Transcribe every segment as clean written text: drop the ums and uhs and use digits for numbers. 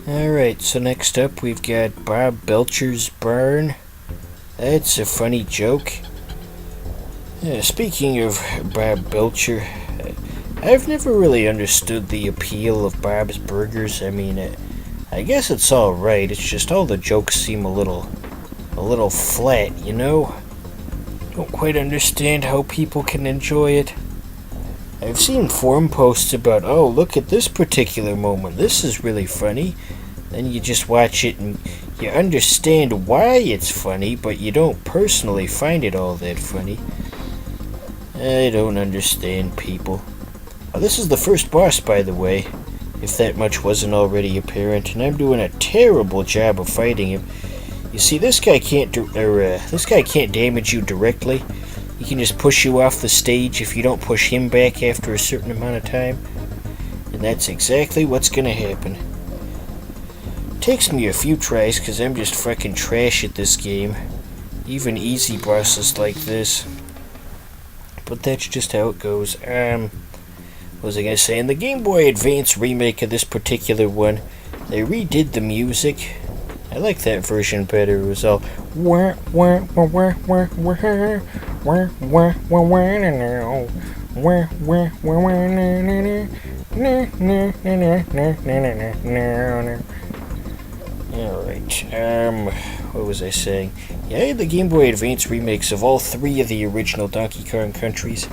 Alright, so next up we've got Belchers Burn. That's a funny joke. Speaking of Bob Belcher, I've never really understood the appeal of Bob's Burgers. I mean, I guess it's alright, it's just all the jokes seem a little flat, you know? Don't quite understand how people can enjoy it. I've seen forum posts about, oh, look at this particular moment, this is really funny. Then you just watch it and you understand why it's funny, but you don't personally find it all that funny. I don't understand people. Well, this is the first boss, by the way, if that much wasn't already apparent, and I'm doing a terrible job of fighting him. You see, this guy can't damage you directly. He can just push you off the stage if you don't push him back after a certain amount of time. And that's exactly what's gonna happen. Takes me a few tries because I'm just fucking trash at this game. Even easy bosses like this. But that's just how it goes. What was I gonna say? In the Game Boy Advance remake of this particular one, they redid the music. I like that version better. It was all Alright, what was I saying? Yeah, I had the Game Boy Advance remakes of all three of the original Donkey Kong countries.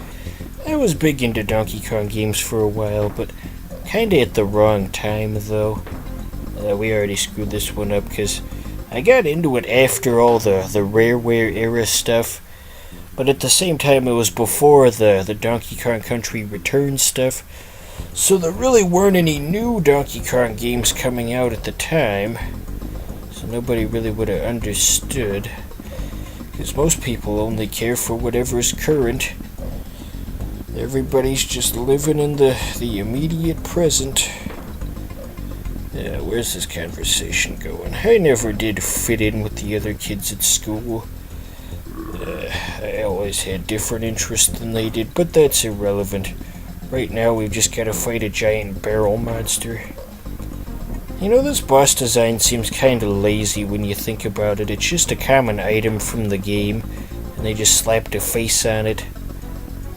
I was big into Donkey Kong games for a while, but kinda at the wrong time, though. We already screwed this one up, because I got into it after all the Rareware era stuff, but at the same time it was before the Donkey Kong Country Returns stuff, so there really weren't any new Donkey Kong games coming out at the time, so nobody really would have understood, because most people only care for whatever's current. Everybody's just living in the immediate present. Where's this conversation going? I never did fit in with the other kids at school. I always had different interests than they did, but that's irrelevant. Right now we've just got to fight a giant barrel monster. You know, this boss design seems kinda lazy when you think about it. It's just a common item from the game, and they just slapped a face on it.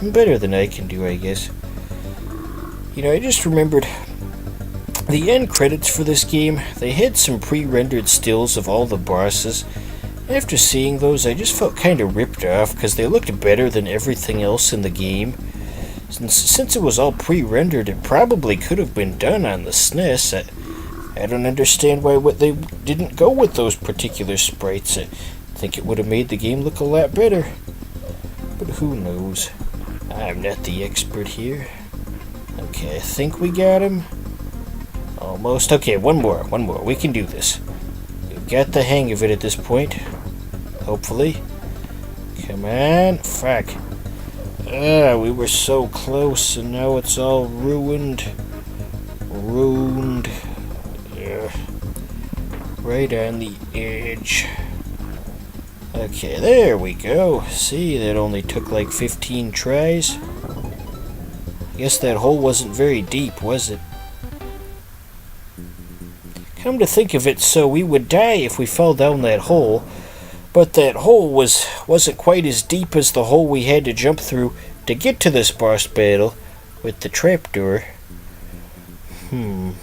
Better than I can do, I guess. You know, I just remembered the end credits for this game. They had some pre-rendered stills of all the bosses. After seeing those, I just felt kind of ripped off because they looked better than everything else in the game. Since it was all pre-rendered, it probably could have been done on the SNES. I don't understand why they didn't go with those particular sprites. I think it would have made the game look a lot better. But who knows? I'm not the expert here. Okay, I think we got him. Almost. Okay, one more. We can do this. We've got the hang of it at this point. Hopefully. Come on. Fuck. We were so close, and now it's all ruined. Ruined. Right on the edge. Okay, there we go. See, that only took like 15 tries. Guess that hole wasn't very deep, was it? Come to think of it, so we would die if we fell down that hole, but that hole wasn't quite as deep as the hole we had to jump through to get to this boss battle with the trapdoor. Alright,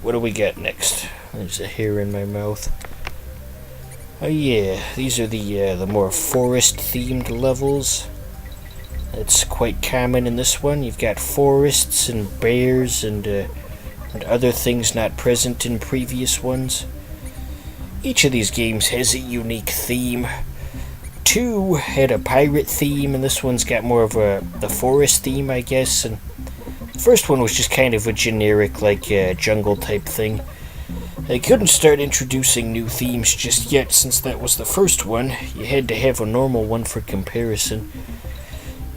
what do we got next? There's a hair in my mouth. Oh yeah, these are the more forest-themed levels. That's quite common in this one. You've got forests and bears and other things not present in previous ones. Each of these games has a unique theme. 2 had a pirate theme, and this one's got more of the forest theme, I guess. And the first one was just kind of a generic, like, jungle type thing. They couldn't start introducing new themes just yet, since that was the first one. You had to have a normal one for comparison.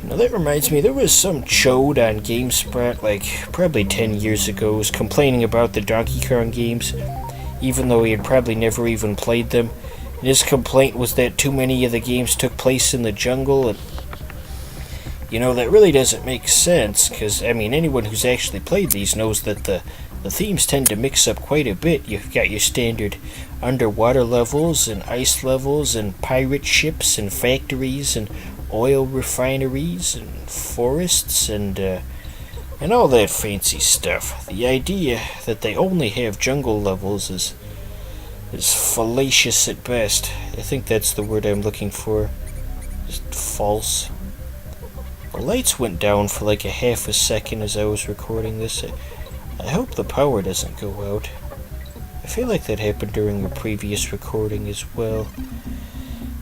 Now that reminds me, there was some chode on GameSpot, like, probably 10 years ago, was complaining about the Donkey Kong games, even though he had probably never even played them. And his complaint was that too many of the games took place in the jungle, and You know, that really doesn't make sense, because, I mean, anyone who's actually played these knows that the themes tend to mix up quite a bit. You've got your standard underwater levels, and ice levels, and pirate ships, and factories, and oil refineries, and forests, and all that fancy stuff. The idea that they only have jungle levels is fallacious at best. I think that's the word I'm looking for. Just false. The lights went down for like a half a second as I was recording this. I hope the power doesn't go out. I feel like that happened during a previous recording as well.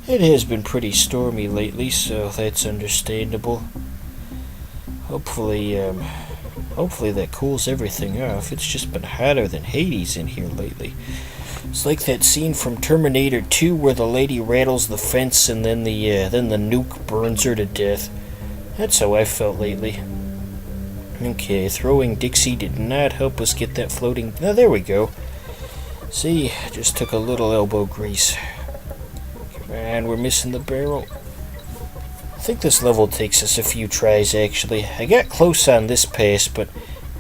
It has been pretty stormy lately, so that's understandable. Hopefully that cools everything off. It's just been hotter than Hades in here lately. It's like that scene from Terminator 2 where the lady rattles the fence and then the nuke burns her to death. That's how I felt lately. Okay, throwing Dixie did not help us get that floating. Now there we go. See, just took a little elbow grease. Come on, we're missing the barrel. I think this level takes us a few tries, actually. I got close on this pass, but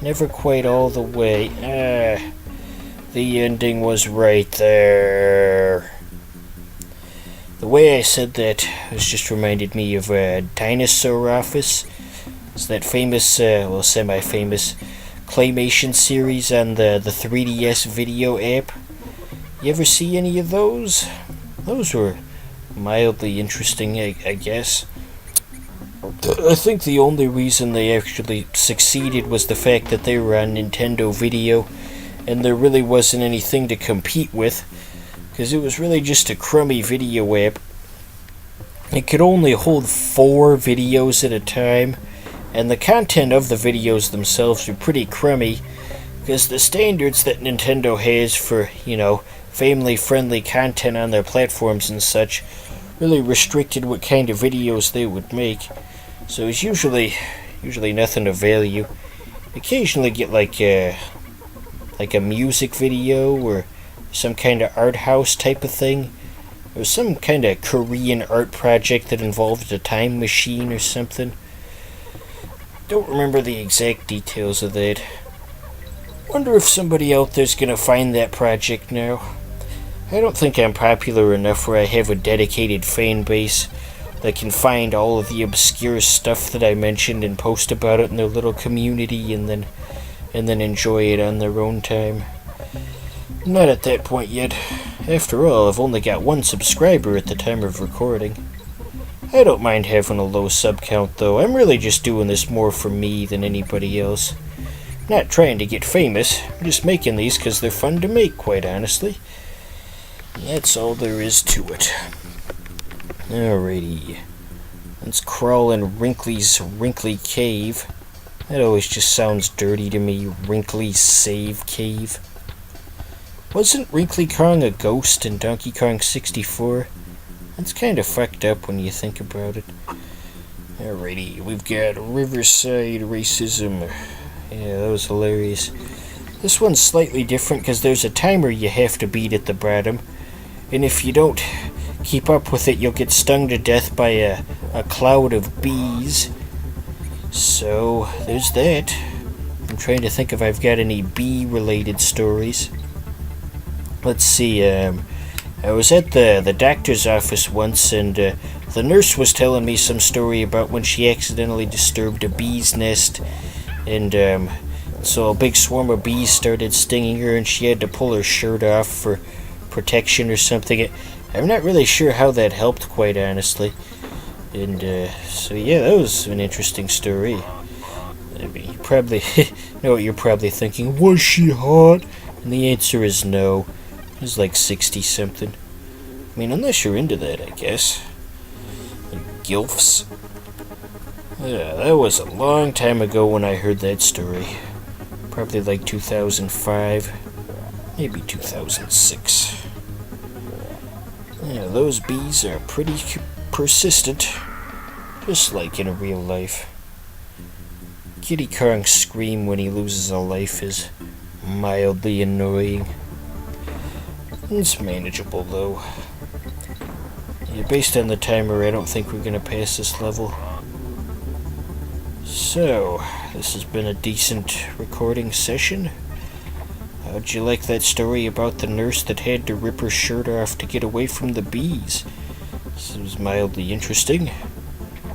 never quite all the way. The ending was right there. The way I said that was just reminded me of Dinosaur Office. It's that famous, semi-famous claymation series on the 3DS video app. You ever see any of those? Those were mildly interesting, I guess. I think the only reason they actually succeeded was the fact that they were on Nintendo Video, and there really wasn't anything to compete with, because it was really just a crummy video app. It could only hold 4 videos at a time, and the content of the videos themselves were pretty crummy, because the standards that Nintendo has for, family-friendly content on their platforms and such really restricted what kind of videos they would make. So it's usually nothing of value. Occasionally get like a music video or some kind of art house type of thing, or some kind of Korean art project that involved a time machine or something. Don't remember the exact details of that. Wonder if somebody out there's gonna find that project now. I don't think I'm popular enough where I have a dedicated fan base that can find all of the obscure stuff that I mentioned and post about it in their little community and then enjoy it on their own time. I'm not at that point yet. After all, I've only got 1 subscriber at the time of recording. I don't mind having a low sub count, though. I'm really just doing this more for me than anybody else. I'm not trying to get famous. I'm just making these because they're fun to make, quite honestly. And that's all there is to it. Alrighty. Let's crawl in Wrinkly's Wrinkly Cave. That always just sounds dirty to me. Wrinkly Save Cave. Wasn't Wrinkly Kong a ghost in Donkey Kong 64? That's kind of fucked up when you think about it. Alrighty, we've got Riverside Racism. Yeah, that was hilarious. This one's slightly different because there's a timer you have to beat at the bottom. And if you don't keep up with it, you'll get stung to death by a cloud of bees. So, there's that. I'm trying to think if I've got any bee-related stories. Let's see, I was at the doctor's office once, and the nurse was telling me some story about when she accidentally disturbed a bee's nest, and so a big swarm of bees started stinging her, and she had to pull her shirt off for protection or something. I'm not really sure how that helped, quite honestly. And so yeah, that was an interesting story. I mean, you probably know what you're probably thinking. Was she hot? And the answer is no. It was like 60-something. I mean, unless you're into that, I guess. Gilfs. Yeah, that was a long time ago when I heard that story. Probably like 2005. Maybe 2006. Yeah, those bees are pretty persistent. Just like in real life. Kitty Kong's scream when he loses a life is mildly annoying. It's manageable, though. Yeah, based on the timer, I don't think we're gonna pass this level. So, this has been a decent recording session. How'd you like that story about the nurse that had to rip her shirt off to get away from the bees? This was mildly interesting.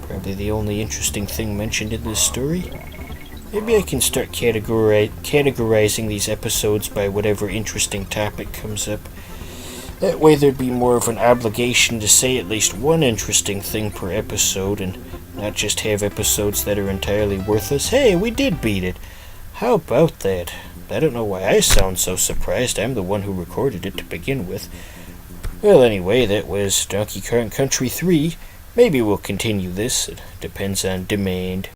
Probably the only interesting thing mentioned in this story. Maybe I can start categorizing these episodes by whatever interesting topic comes up. That way there'd be more of an obligation to say at least one interesting thing per episode and not just have episodes that are entirely worthless. Hey, we did beat it! How about that? I don't know why I sound so surprised. I'm the one who recorded it to begin with. Well, anyway, that was Donkey Kong Country 3. Maybe we'll continue this. It depends on demand.